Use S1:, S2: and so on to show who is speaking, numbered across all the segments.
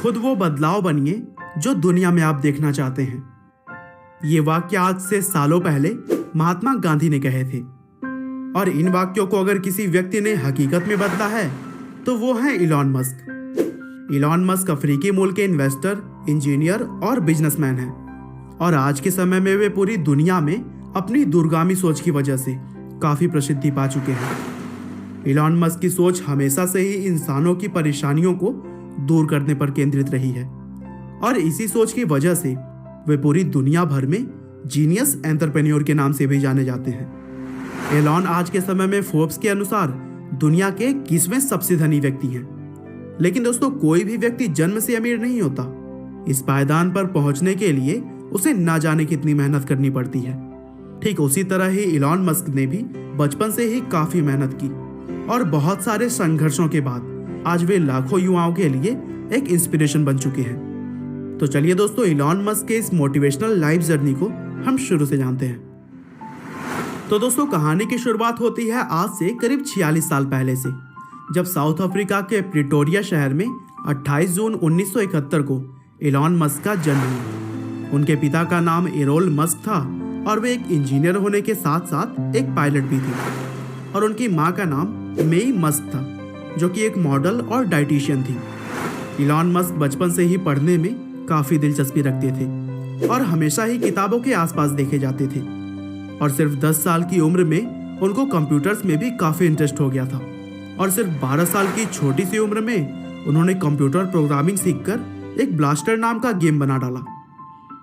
S1: खुद वो बदलाव बनिए जो दुनिया में आप देखना चाहते हैं। ये वाक्य आज से सालों पहले महात्मा गांधी ने कहे थे, और इन वाक्यों को अगर किसी व्यक्ति ने हकीकत में बदला है तो वो है इलॉन मस्क। इलॉन मस्क अफ्रीकी मूल के इन्वेस्टर, इंजीनियर और बिजनेसमैन हैं, और आज के समय में वे पूरी दुनिया में अपनी दूरगामी सोच की वजह से काफी प्रसिद्धि पा चुके हैं। इलॉन मस्क की सोच हमेशा से ही इंसानों की परेशानियों को दूर करने पर केंद्रित रही है, और इसी सोच की वजह से वे पूरी दुनिया भर में जीनियस एंटरप्रेन्योर के नाम से भी जाने जाते हैं। एलॉन आज के समय में फोर्ब्स के अनुसार दुनिया के 21वें सबसे धनी व्यक्ति हैं। लेकिन दोस्तों, कोई भी व्यक्ति जन्म से अमीर नहीं होता। इस पायदान पर पहुंचने के लिए उसे ना जाने कितनी मेहनत करनी पड़ती है। ठीक उसी तरह ही इलॉन मस्क ने भी बचपन से ही काफी मेहनत की, और बहुत सारे संघर्षों के बाद आज वे लाखों युवाओं के लिए एक इंस्पिरेशन बन चुके हैं। तो चलिए दोस्तों, इलॉन मस्क के इस मोटिवेशनल लाइफ जर्नी को हम शुरू से जानते हैं। तो दोस्तों, कहानी की शुरुआत होती है आज से करीब 46 साल पहले से, जब साउथ अफ्रीका के प्रिटोरिया शहर में 28 जून 1971 को इलॉन मस्क का जन्म हुआ। उनके पिता का नाम एरोल मस्क था, और वे एक इंजीनियर होने के साथ साथ एक पायलट भी थे। और उनकी माँ का नाम मेई मस्क था, जो कि एक मॉडल और डाइटिशियन थी। इलॉन मस्क बचपन से ही पढ़ने में काफी दिलचस्पी रखते थे, और हमेशा ही किताबों के आसपास देखे जाते थे। और सिर्फ 10 साल की उम्र में उनको कंप्यूटर्स में भी काफी इंटरेस्ट हो गया था, और सिर्फ 12 साल की छोटी सी उम्र में उन्होंने कंप्यूटर प्रोग्रामिंग सीखकर एक ब्लास्टर नाम का गेम बना डाला,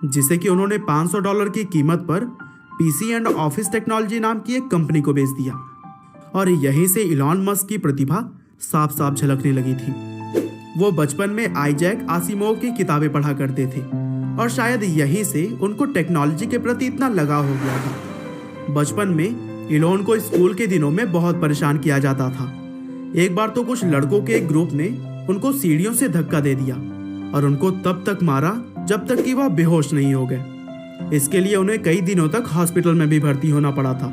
S1: जिसे कि उन्होंने $500 की कीमत पर पीसी एंड ऑफिस टेक्नोलॉजी नाम की एक कंपनी को बेच दिया। और यहीं से इलॉन मस्क की प्रतिभा साफ साफ झलकने लगी थी। वो बचपन में आइजैक आसिमोव की किताबें पढ़ा करते थे, और शायद यहीं से उनको टेक्नोलॉजी के प्रति इतना लगाव हो गया था। बचपन में इलॉन को स्कूल के दिनों में बहुत परेशान किया जाता था। एक बार तो कुछ लड़कों के एक ग्रुप ने उनको सीढ़ियों से धक्का दे दिया, और उनको तब तक मारा जब तक कि वह बेहोश नहीं हो गए। इसके लिए उन्हें कई दिनों तक हॉस्पिटल में भी भर्ती होना पड़ा था।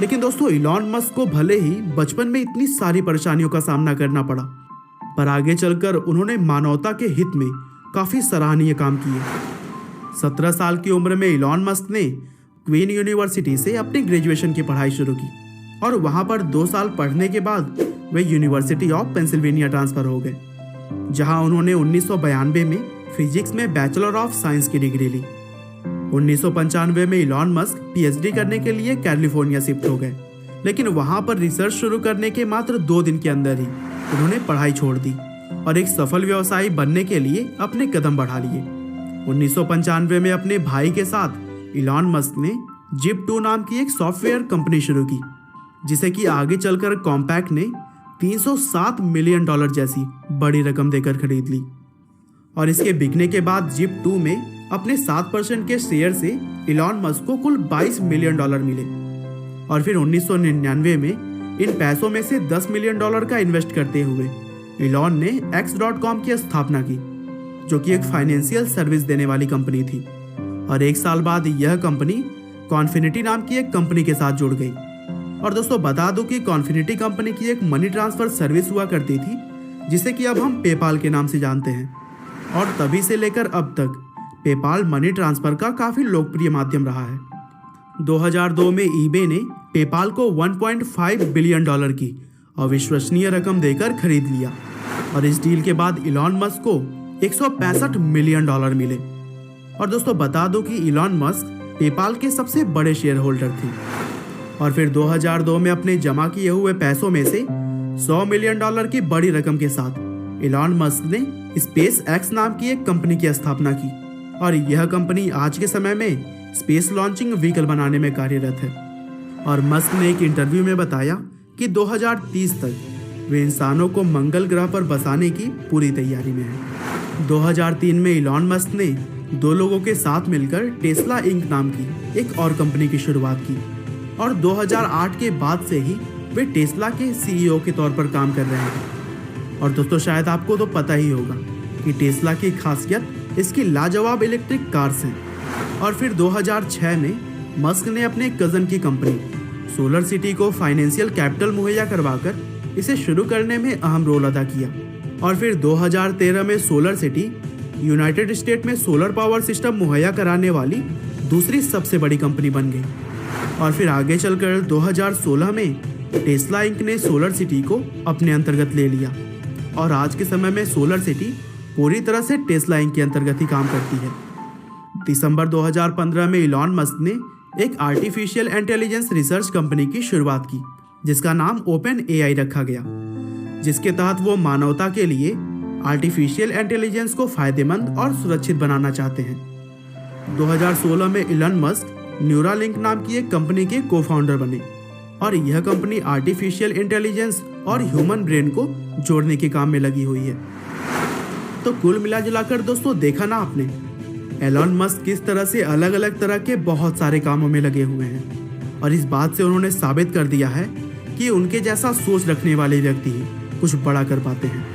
S1: लेकिन दोस्तों, इलॉन मस्क को भले ही बचपन में इतनी सारी परेशानियों का सामना करना पड़ा, पर आगे चलकर उन्होंने मानवता के हित में काफी सराहनीय काम किए। 17 साल की उम्र में इलॉन मस्क ने क्वीन यूनिवर्सिटी से अपनी ग्रेजुएशन की पढ़ाई शुरू की, और वहां पर 2 साल पढ़ने के बाद वे यूनिवर्सिटी ऑफ पेंसिल्वेनिया ट्रांसफर हो गए, जहां उन्होंने 1992 में फिजिक्स में बैचलर ऑफ साइंस की डिग्री ली। 1995 में इलॉन मस्क पीएचडी करने के लिए कैलिफोर्निया शिफ्ट हो गए, लेकिन वहां पर रिसर्च शुरू करने के मात्र 2 दिन के अंदर ही उन्होंने पढ़ाई छोड़ दी और एक सफल व्यवसायी बनने के लिए अपने कदम बढ़ा लिए। 1995 में अपने भाई के साथ इलॉन मस्क ने जिप2 नाम की एक सॉफ्टवेयर कंपनी शुरू की, जिसे कि आगे चलकर कॉम्पैक्ट ने $307 मिलियन जैसी बड़ी रकम देकर खरीद ली। और इसके बिकने के बाद जिप2 में अपने 7% के शेयर से इलॉन मस्क को कुल $22 मिलियन मिले। और फिर 1999 में इन पैसों में से $10 मिलियन का इन्वेस्ट करते हुए इलॉन ने X.com की स्थापना की, जो कि एक फाइनेंशियल सर्विस देने वाली कंपनी थी। और 1 साल बाद यह कंपनी कॉन्फिनिटी नाम की एक कंपनी के साथ जुड़ गई। और दोस्तों, बता दूं कि कॉन्फिनिटी कंपनी की एक मनी ट्रांसफर सर्विस हुआ करती थी, जिसे कि अब हम पेपाल के नाम से जानते हैं। और तभी से लेकर अब तक पेपाल मनी ट्रांसफर का काफी लोकप्रिय माध्यम रहा है। 2002 में ईबे ने पेपाल को $1.5 बिलियन की अविश्वसनीय रकम देकर खरीद लिया, और इस डील के बाद इलॉन मस्क को $165 मिलियन मिले। और दोस्तों, बता दो कि इलॉन मस्क पेपाल के सबसे बड़े शेयर होल्डर थे। और फिर 2002 में अपने जमा किए हुए पैसों में से $100 मिलियन की बड़ी रकम के साथ इलॉन मस्क ने स्पेस एक्स नाम की एक कंपनी की स्थापना की, और यह कंपनी आज के समय में स्पेस लॉन्चिंग व्हीकल बनाने में कार्यरत है। और मस्क ने एक इंटरव्यू में बताया कि 2030 तक वे इंसानों को मंगल ग्रह पर बसाने की पूरी तैयारी में है। 2003 में इलॉन मस्क ने 2 लोगों के साथ मिलकर टेस्ला इंक नाम की एक और कंपनी की शुरुआत की, और 2008 के बाद से ही वे टेस्ला के सीईओ के तौर पर काम कर रहे हैं। और दोस्तों, शायद आपको तो पता ही होगा कि टेस्ला की खासियत इसकी लाजवाब इलेक्ट्रिक कार्स हैं। और फिर 2006 में मस्क ने अपने कज़न की कंपनी सोलर सिटी को फाइनेंशियल कैपिटल मुहैया करवाकर इसे शुरू करने में अहम रोल अदा किया, और फिर 2013 में सोलर सिटी यूनाइटेड स्टेट में सोलर पावर सिस्टम मुहैया कराने वाली दूसरी सबसे बड़ी कंपनी बन गई। और फिर आगे चलकर 2016 में टेस्ला इंक ने सोलर सिटी को अपने अंतर्गत ले लिया और आज के समय में सोलर सिटी पूरी तरह से टेस्ला इंक के अंतर्गत ही काम करती है। दिसंबर 2015 में इलॉन मस्क ने एक आर्टिफिशियल इंटेलिजेंस रिसर्च कंपनी की शुरुआत की जिसका नाम ओपन एआई रखा गया, जिसके तहत वो मानवता के लिए आर्टिफिशियल इंटेलिजेंस को फायदेमंद और सुरक्षित बनाना चाहते हैं। 2016 में इलॉन मस्क न्यूरालिंक नाम की एक कंपनी के को फाउंडर बने और यह कंपनी आर्टिफिशियल इंटेलिजेंस और ह्यूमन ब्रेन को जोड़ने के काम में लगी हुई है। तो कुल मिलाजुलाकर दोस्तों देखा ना आपने, एलॉन मस्क किस तरह से अलग अलग तरह के बहुत सारे कामों में लगे हुए हैं और इस बात से उन्होंने साबित कर दिया है कि उनके जैसा सोच रखने वाले व्यक्ति ही कुछ बड़ा कर पाते हैं।